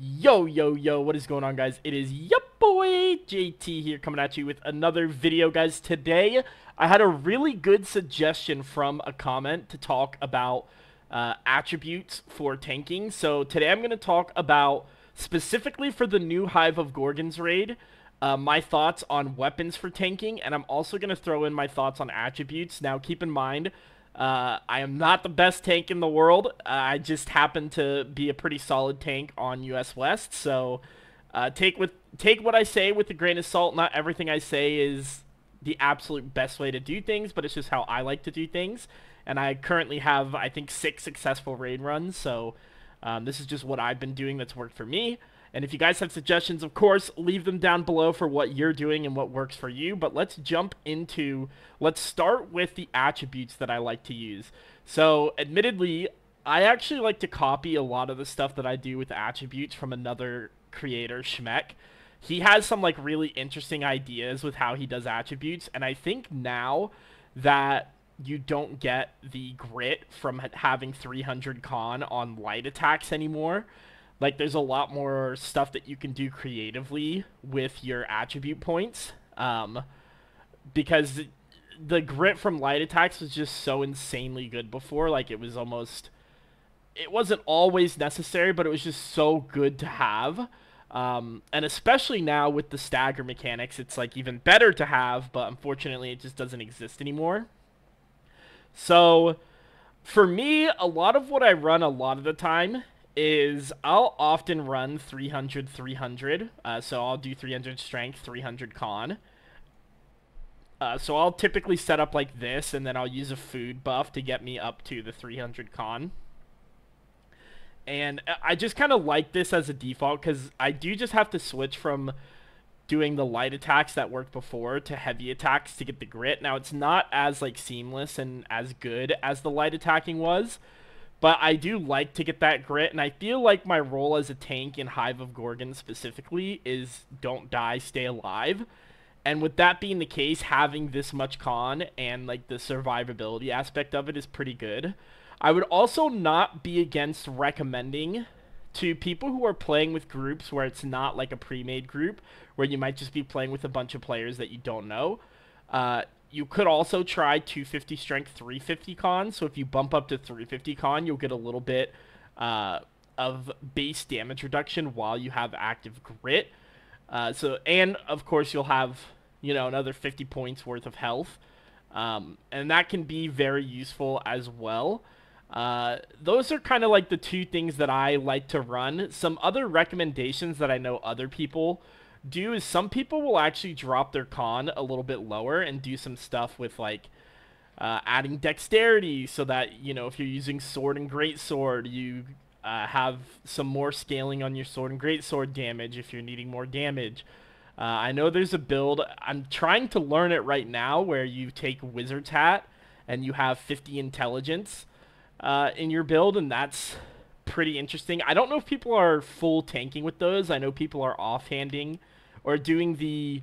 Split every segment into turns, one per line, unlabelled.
Yo, yo, yo, what is going on, guys? It is your boy, JT here, coming at you with another video, guys. Today, I had a really good suggestion from a comment to talk about attributes for tanking. So today I'm going to talk about, specifically for the new Hive of Gorgons raid, my thoughts on weapons for tanking, and I'm also going to throw in my thoughts on attributes. Now, keep in mind, I am not the best tank in the world. I just happen to be a pretty solid tank on US West. So take what I say with a grain of salt. Not everything I say is the absolute best way to do things, but it's just how I like to do things. And I currently have, I think, 6 successful raid runs. So this is just what I've been doing that's worked for me. And if you guys have suggestions, of course, leave them down below for what you're doing and what works for you. But let's start with the attributes that I like to use. So, admittedly, I actually like to copy a lot of the stuff that I do with attributes from another creator, Schmeck. He has some, like, really interesting ideas with how he does attributes. And I think now that you don't get the grit from having 300 con on light attacks anymore, like, there's a lot more stuff that you can do creatively with your attribute points. Because the grit from light attacks was just so insanely good before. Like, it wasn't always necessary, but it was just so good to have. And especially now with the stagger mechanics, it's, like, even better to have, but unfortunately it just doesn't exist anymore. So, for me, a lot of what I run a lot of the time is I'll often run 300 300. So I'll do 300 strength, 300 con. So I'll typically set up like this, and then I'll use a food buff to get me up to the 300 con. And I just kind of like this as a default because I do just have to switch from doing the light attacks that worked before to heavy attacks to get the grit. Now, it's not as like seamless and as good as the light attacking was, but I do like to get that grit, and I feel like my role as a tank in Hive of Gorgons specifically is don't die, stay alive. And with that being the case, having this much con and like the survivability aspect of it is pretty good. I would also not be against recommending to people who are playing with groups where it's not like a pre-made group, where you might just be playing with a bunch of players that you don't know. You could also try 250 strength, 350 con. So if you bump up to 350 con, you'll get a little bit of base damage reduction while you have active grit. And of course you'll have, another 50 points worth of health. And that can be very useful as well. Those are kind of like the two things that I like to run. Some other recommendations that I know other people do is some people will actually drop their con a little bit lower and do some stuff with like adding dexterity, so that if you're using sword and greatsword, you have some more scaling on your sword and greatsword damage if you're needing more damage. I know there's a build, I'm trying to learn it right now, where you take Wizard's Hat and you have 50 intelligence in your build, and that's pretty interesting. I don't know if people are full tanking with those. I know people are offhanding or doing the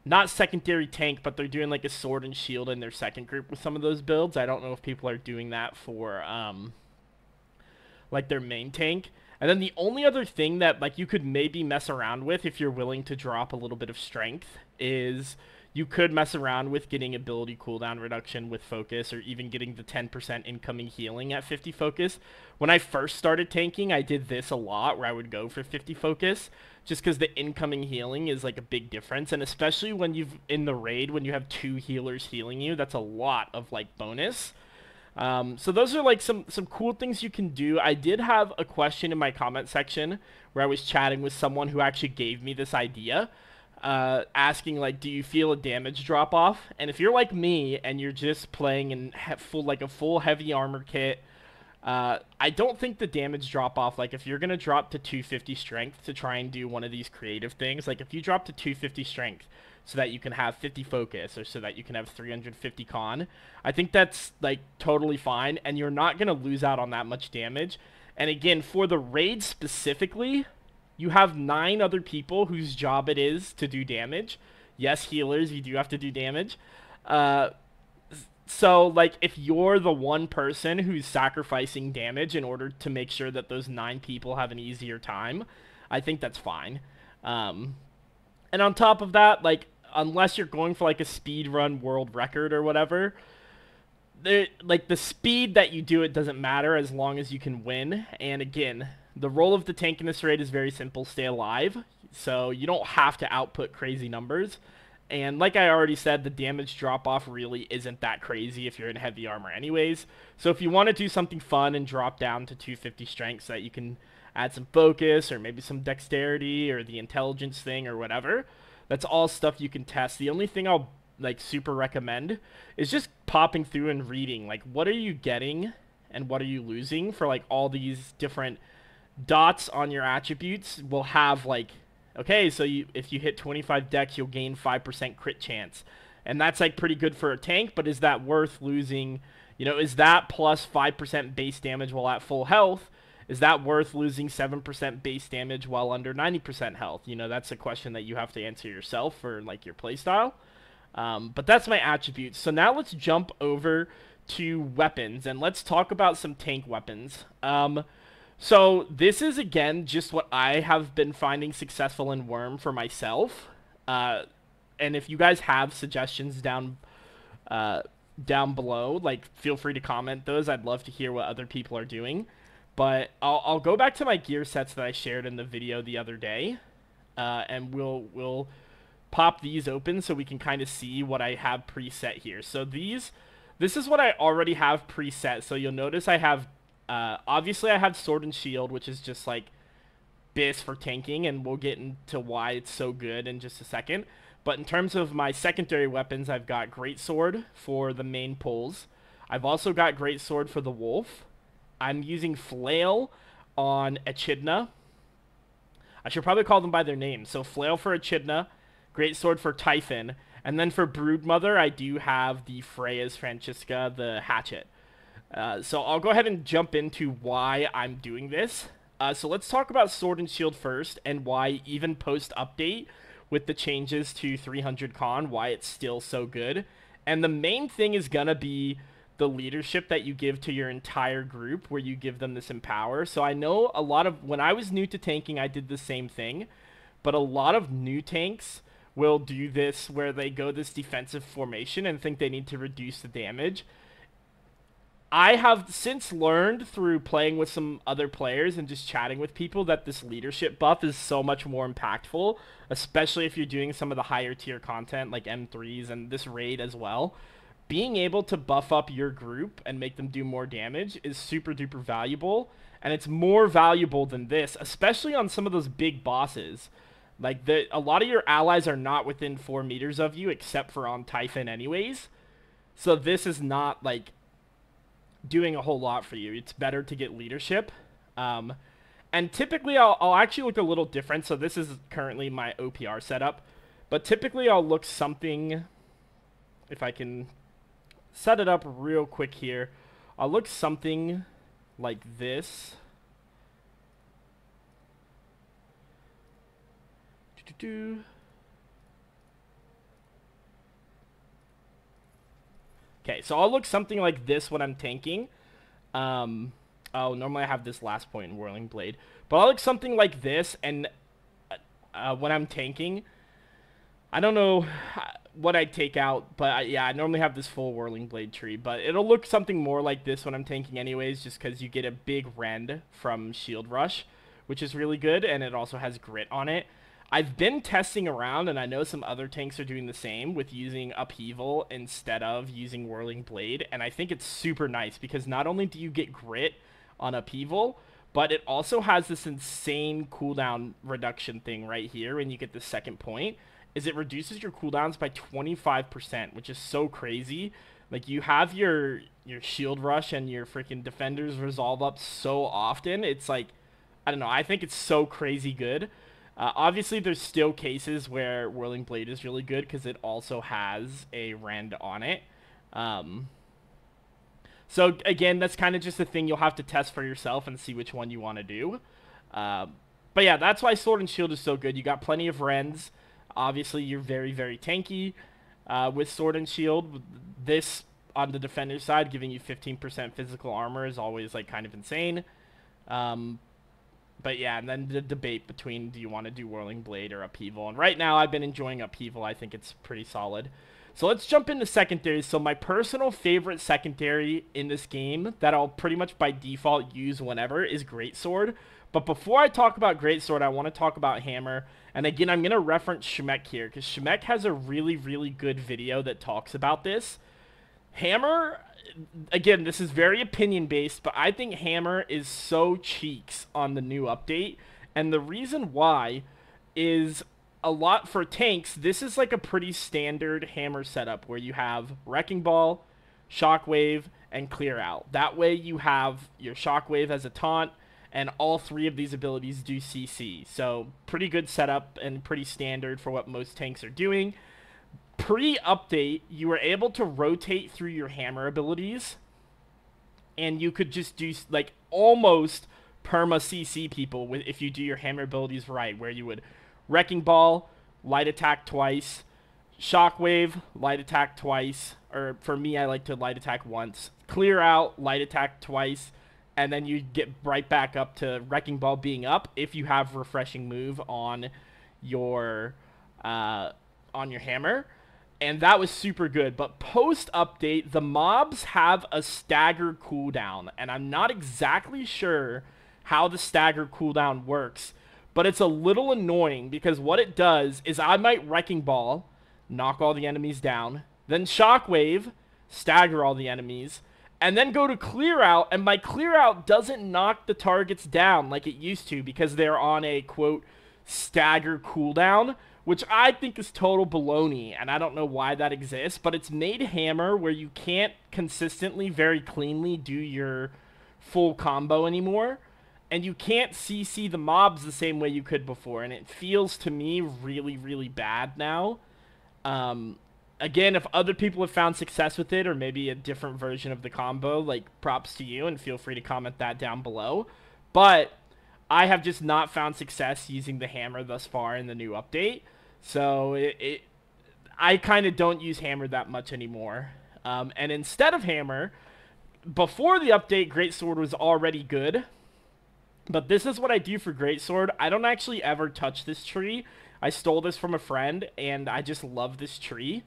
not secondary tank, but they're doing like a sword and shield in their second group with some of those builds. I don't know if people are doing that for like their main tank. And then the only other thing that like you could maybe mess around with if you're willing to drop a little bit of strength is you could mess around with getting ability cooldown reduction with focus, or even getting the 10% incoming healing at 50 focus. When I first started tanking, I did this a lot, where I would go for 50 focus, just because the incoming healing is like a big difference. And especially when in the raid, when you have 2 healers healing you, that's a lot of like bonus. So those are like some cool things you can do. I did have a question in my comment section where I was chatting with someone who actually gave me this idea, asking like, do you feel a damage drop off? And if you're like me and you're just playing in a full heavy armor kit, I don't think the damage drop off, like if you're gonna drop to 250 strength to try and do one of these creative things, like if you drop to 250 strength so that you can have 50 focus, or so that you can have 350 con, I think that's like totally fine, and you're not gonna lose out on that much damage. And again, for the raid specifically, you have 9 other people whose job it is to do damage. Yes, healers, you do have to do damage. So, like, if you're the one person who's sacrificing damage in order to make sure that those 9 people have an easier time, I think that's fine. Um, and on top of that, like, unless you're going for like a speed run world record or whatever, like the speed that you do it doesn't matter as long as you can win. And again, the role of the tank in this raid is very simple: stay alive. So you don't have to output crazy numbers. And like I already said, the damage drop off really isn't that crazy if you're in heavy armor anyways. So if you want to do something fun and drop down to 250 strength so that you can add some focus or maybe some dexterity or the intelligence thing or whatever, that's all stuff you can test. The only thing I'll like super recommend is just popping through and reading like what are you getting and what are you losing for like all these different dots on your attributes will have like, okay, so if you hit 25 dex, you'll gain 5% crit chance. And that's like pretty good for a tank, but is that worth losing? You know, is that plus 5% base damage while at full health? Is that worth losing 7% base damage while under 90% health? You know, that's a question that you have to answer yourself for like your playstyle. But that's my attributes. So now let's jump over to weapons and let's talk about some tank weapons. So this is, again, just what I have been finding successful in Worm for myself. And if you guys have suggestions down below, like, feel free to comment those. I'd love to hear what other people are doing. But I'll go back to my gear sets that I shared in the video the other day. And we'll pop these open so we can kind of see what I have preset here. So this is what I already have preset. So you'll notice I have... obviously I have Sword and Shield, which is just like BIS for tanking, and we'll get into why it's so good in just a second. But in terms of my secondary weapons, I've got Greatsword for the main pulls. I've also got Greatsword for the Wolf. I'm using Flail on Echidna. I should probably call them by their names. So Flail for Echidna, Greatsword for Typhon, and then for Broodmother, I do have the Freya's Francisca, the Hatchet. So I'll go ahead and jump into why I'm doing this. So let's talk about Sword and Shield first, and why even post-update with the changes to 300 con, why it's still so good. And the main thing is gonna be the leadership that you give to your entire group, where you give them this empower. So I know a lot of, when I was new to tanking, I did the same thing, but a lot of new tanks will do this, where they go this defensive formation and think they need to reduce the damage. I have since learned through playing with some other players and just chatting with people that this leadership buff is so much more impactful, especially if you're doing some of the higher tier content like M3s and this raid as well. Being able to buff up your group and make them do more damage is super duper valuable, and it's more valuable than this, especially on some of those big bosses. Like, a lot of your allies are not within 4 meters of you except for on Typhon anyways, so this is not like doing a whole lot for you. It's better to get leadership. And typically I'll actually look a little different. So this is currently my OPR setup, but typically I'll look something, if I can set it up real quick here, I'll look something like this. Okay, so I'll look something like this when I'm tanking. Oh, normally I have this last point in Whirling Blade. But I'll look something like this, and when I'm tanking, I don't know what I take out, but yeah, I normally have this full Whirling Blade tree. But it'll look something more like this when I'm tanking anyways, just because you get a big rend from Shield Rush, which is really good, and it also has grit on it. I've been testing around, and I know some other tanks are doing the same with using Upheaval instead of using Whirling Blade, and I think it's super nice because not only do you get grit on Upheaval, but it also has this insane cooldown reduction thing right here when you get the second point, is it reduces your cooldowns by 25%, which is so crazy. Like, you have your Shield Rush and your freaking Defenders resolve up so often, it's like, I don't know, I think it's so crazy good. Obviously, there's still cases where Whirling Blade is really good because it also has a rend on it. So, again, that's kind of just a thing you'll have to test for yourself and see which one you want to do. But yeah, that's why Sword and Shield is so good. You got plenty of rends. Obviously, you're very, very tanky with Sword and Shield. This on the defender side, giving you 15% physical armor is always like kind of insane. But yeah, and then the debate between do you want to do Whirling Blade or Upheaval. And right now I've been enjoying Upheaval. I think it's pretty solid. So let's jump into secondaries. So my personal favorite secondary in this game that I'll pretty much by default use whenever is Greatsword. But before I talk about Greatsword, I want to talk about Hammer. And again, I'm going to reference Shemek here because Shemek has a really, really good video that talks about this. Hammer, again, this is very opinion-based, but I think Hammer is so cheeks on the new update. And the reason why is a lot for tanks. This is like a pretty standard Hammer setup where you have Wrecking Ball, Shockwave, and Clear Out. That way you have your Shockwave as a taunt, and all three of these abilities do CC. So pretty good setup and pretty standard for what most tanks are doing. Pre-update, you were able to rotate through your Hammer abilities, and you could just do like almost perma CC people if you do your Hammer abilities right, where you would Wrecking Ball, light attack twice, Shockwave, light attack twice, or for me, I like to light attack once, Clear Out, light attack twice, and then you get right back up to Wrecking Ball being up if you have Refreshing Move on your Hammer. And that was super good. But post-update, the mobs have a stagger cooldown, and I'm not exactly sure how the stagger cooldown works. But it's a little annoying because what it does is I might Wrecking Ball, knock all the enemies down, then Shockwave, stagger all the enemies, and then go to Clear Out, and my Clear Out doesn't knock the targets down like it used to because they're on a, quote, stagger cooldown, which I think is total baloney, and I don't know why that exists, but it's made Hammer where you can't consistently, very cleanly do your full combo anymore. And you can't CC the mobs the same way you could before. And it feels to me really, really bad now. Again, if other people have found success with it or maybe a different version of the combo, like props to you and feel free to comment that down below. But I have just not found success using the Hammer thus far in the new update. So I kind of don't use Hammer that much anymore. And instead of Hammer, before the update, Greatsword was already good. But this is what I do for Greatsword. I don't actually ever touch this tree. I stole this from a friend, and I just love this tree.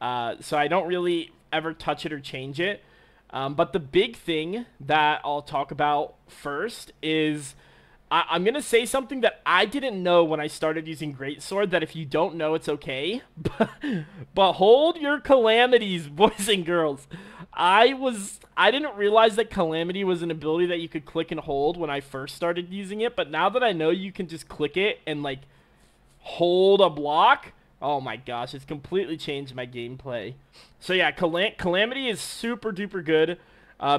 So I don't really ever touch it or change it. But the big thing that I'll talk about first is I'm going to say something that I didn't know when I started using Greatsword, that if you don't know, it's okay. But hold your calamities, boys and girls. I didn't realize that Calamity was an ability that you could click and hold when I first started using it, but now that I know you can just click it and, like, hold a block, oh my gosh, it's completely changed my gameplay. So yeah, Calamity is super duper good,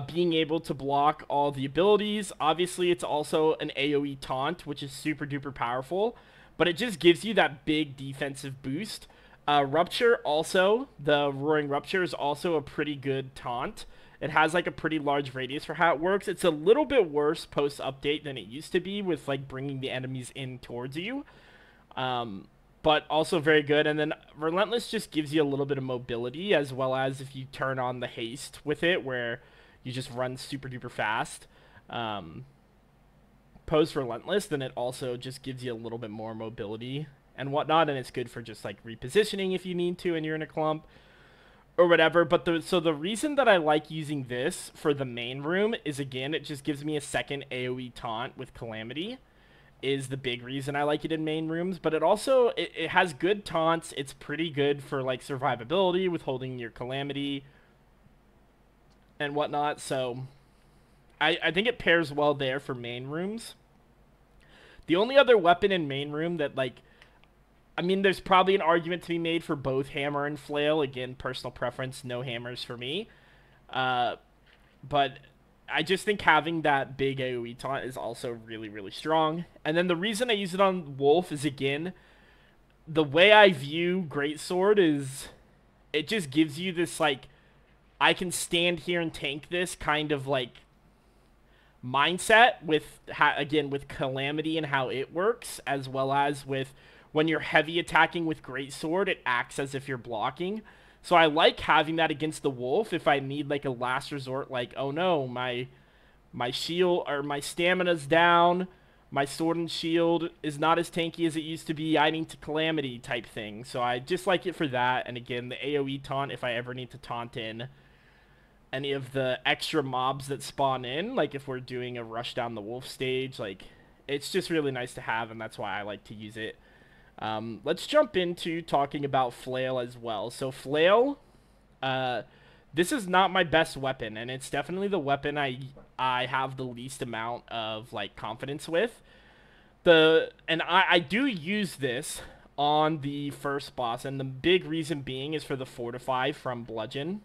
being able to block all the abilities. Obviously, it's also an AoE taunt, which is super duper powerful, but it just gives you that big defensive boost. Rupture also, the Roaring Rupture is also a pretty good taunt. It has like a pretty large radius for how it works. It's a little bit worse post-update than it used to be with like bringing the enemies in towards you. But also very good. And then Relentless just gives you a little bit of mobility, as well as if you turn on the haste with it, where you just run super duper fast. Post Relentless, then it also just gives you a little bit more mobility and whatnot, and it's good for just like repositioning if you need to and you're in a clump or whatever. But so the reason that I like using this for the main room is, again, it just gives me a second AoE taunt with Calamity is the big reason I like it in main rooms. But it also it has good taunts. It's pretty good for like survivability with holding your Calamity and whatnot. So I think it pairs well there for main rooms. The only other weapon in main room that, like, I mean, there's probably an argument to be made for both Hammer and Flail. Again, personal preference, no hammers for me. But I just think having that big AoE taunt is also really, really strong. And then the reason I use it on Wolf is, again, the way I view Greatsword is it just gives you this, like, I can stand here and tank this kind of, like, mindset with, again, with Calamity and how it works, as well as with when you're heavy attacking with Greatsword, it acts as if you're blocking. So I like having that against the wolf if I need like a last resort, like, oh no, my shield or my stamina's down, my sword and shield is not as tanky as it used to be, I need to calamity type thing. So I just like it for that. And again, the AoE taunt, if I ever need to taunt in any of the extra mobs that spawn in, like if we're doing a rush down the wolf stage, like it's just really nice to have, and that's why I like to use it. Let's jump into talking about Flail as well. So Flail, this is not my best weapon, and it's definitely the weapon I have the least amount of like confidence with. I do use this on the first boss, and the big reason being is for the fortify from bludgeon.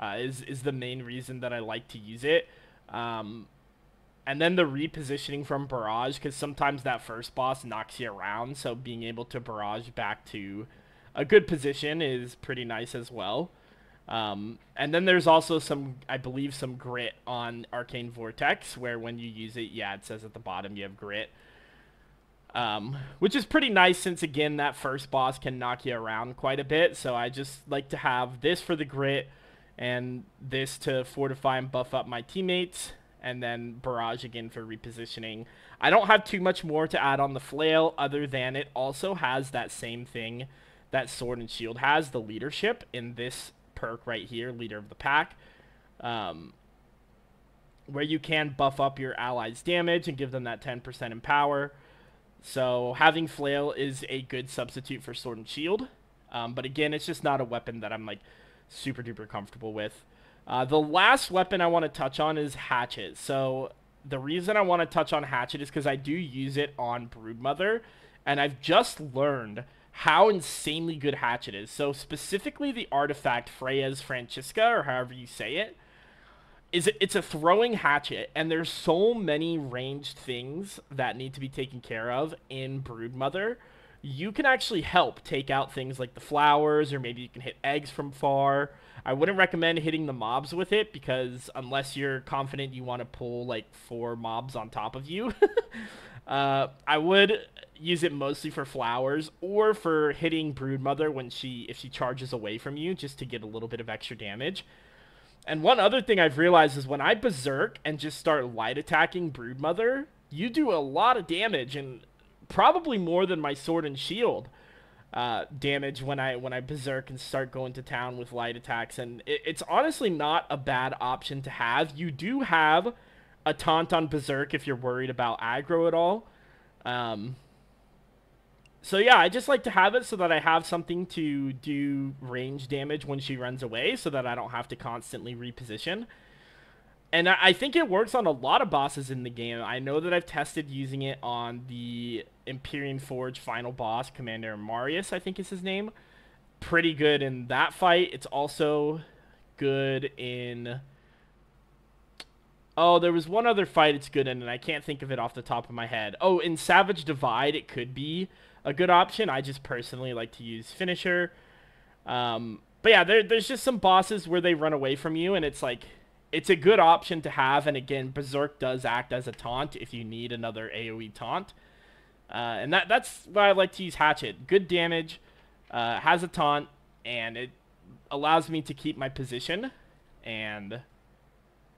Is the main reason that I like to use it. And then the repositioning from barrage, because sometimes that first boss knocks you around, so being able to barrage back to a good position is pretty nice as well. And then there's also some, I believe, some grit on Arcane Vortex, where when you use it, yeah, it says at the bottom you have grit. Which is pretty nice since, again, that first boss can knock you around quite a bit. So I just like to have this for the grit, and this to fortify and buff up my teammates, and then barrage again for repositioning. I don't have too much more to add on the Flail, other than it also has that same thing that Sword and Shield has, the leadership, in this perk right here, Leader of the Pack, where you can buff up your allies' damage and give them that 10% in power. So having Flail is a good substitute for Sword and Shield, but again, it's just not a weapon that I'm like super duper comfortable with. The last weapon I want to touch on is Hatchet. So the reason I want to touch on Hatchet is because I do use it on Broodmother, and I've just learned how insanely good Hatchet is. So specifically the artifact Freya's Francisca, or however you say it, it's a throwing hatchet, and there's so many ranged things that need to be taken care of in Broodmother. You can actually help take out things like the flowers, or maybe you can hit eggs from far. I wouldn't recommend hitting the mobs with it, because unless you're confident you want to pull like 4 mobs on top of you, I would use it mostly for flowers, or for hitting Broodmother when if she charges away from you, just to get a little bit of extra damage. And one other thing I've realized is when I berserk and just start light attacking Broodmother, you do a lot of damage, and probably more than my sword and shield damage when I berserk and start going to town with light attacks. And it's honestly not a bad option to have. You do have a taunt on berserk if you're worried about aggro at all. So yeah, I just like to have it so that I have something to do range damage when she runs away, so that I don't have to constantly reposition. And I think it works on a lot of bosses in the game. I know that I've tested using it on the Empyrean Forge final boss, Commander Marius, I think is his name. Pretty good in that fight. It's also good in... Oh, there was one other fight it's good in, and I can't think of it off the top of my head. Oh, in Savage Divide, it could be a good option. I just personally like to use Finisher. But yeah, there's just some bosses where they run away from you, and it's like, it's a good option to have. And again, Berserk does act as a taunt if you need another AoE taunt. And that's why I like to use Hatchet. Good damage, has a taunt, and it allows me to keep my position. And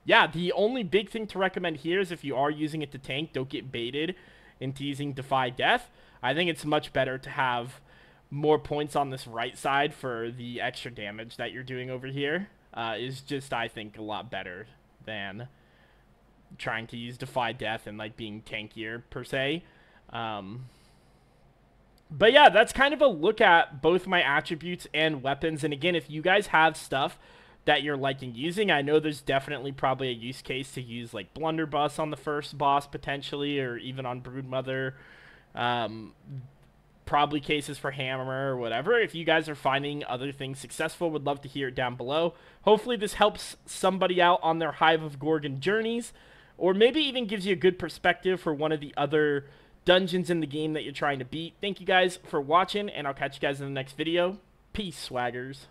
yeah, the only big thing to recommend here is if you are using it to tank, don't get baited into using Defy Death. I think it's much better to have more points on this right side for the extra damage that you're doing over here. Is just, I think, a lot better than trying to use Defy Death and like being tankier per se. But yeah, that's kind of a look at both my attributes and weapons. And again, if you guys have stuff that you're liking using, I know there's definitely probably a use case to use like Blunderbuss on the first boss potentially, or even on Broodmother. Probably cases for Hammer or whatever. If you guys are finding other things successful, would love to hear it down below. Hopefully this helps somebody out on their Hive of Gorgon journeys, or maybe even gives you a good perspective for one of the other dungeons in the game that you're trying to beat. Thank you guys for watching, and I'll catch you guys in the next video. Peace, swaggers.